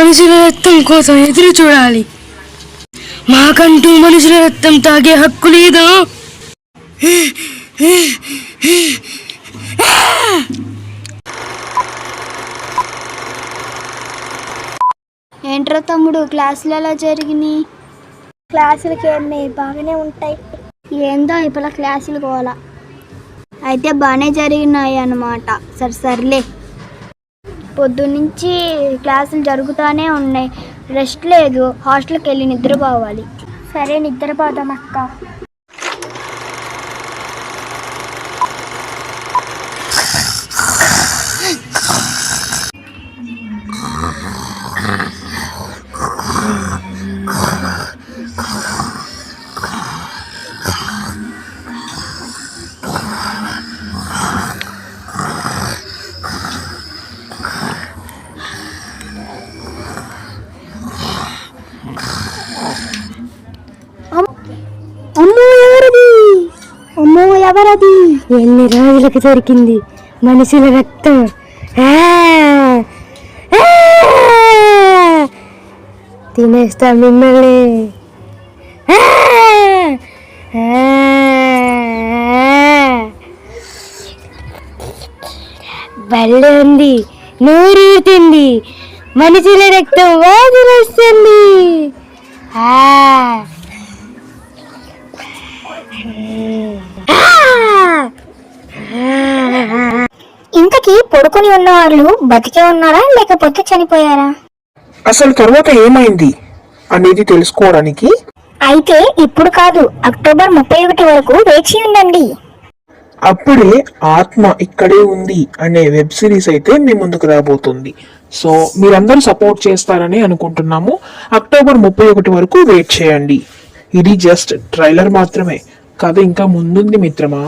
మనుషుల రక్తం కోసం ఎదురు చూడాలి. మాకంటూ మనుషుల రక్తం తాగే హక్కు లేదు. ఏంట్రా తమ్ముడు, క్లాసులు ఎలా జరిగినాయి? క్లాసులకి ఏమి బాగానే ఉంటాయి. ఏందో ఇప్పుడు క్లాసులు పోవాలా. అయితే బాగానే జరిగినాయి అన్నమాట. సర్లే, పొద్దున్నుంచి క్లాసులు జరుగుతూనే ఉన్నాయి. రెస్ట్ లేదు. హాస్టల్కి వెళ్ళి నిద్రపోవాలి. సరే, నిద్రపోదాం అక్క. అమ్మో, ఎవరది? ఎన్ని రోజులకు దొరికింది మనుషుల రక్తం. తినేస్తా మిమ్మల్ని. బల్లే ఉంది, నూరుతుంది. మనుషుల రక్తం వాసన వస్తుంది. ఇంతకీ పడుకొని ఉన్న వాళ్ళు బతికే ఉన్నారా లేకపోతే చనిపోయారా? అసలు తర్వాత ఏమైంది అనేది తెలుసుకోవడానికి అయితే ఇప్పుడు కాదు, అక్టోబర్ 31 వరకు వేచి ఉండండి. అప్పుడే ఆత్మ ఇక్కడే ఉంది అనే వెబ్ సిరీస్ అయితే మీ ముందుకు రాబోతుంది. సో మీరందరూ సపోర్ట్ చేస్తారని అనుకుంటున్నాము. అక్టోబర్ 31 వరకు వెయిట్ చేయండి. ఇది జస్ట్ ట్రైలర్ మాత్రమే, కథ ఇంకా ముందుంది మిత్రమా.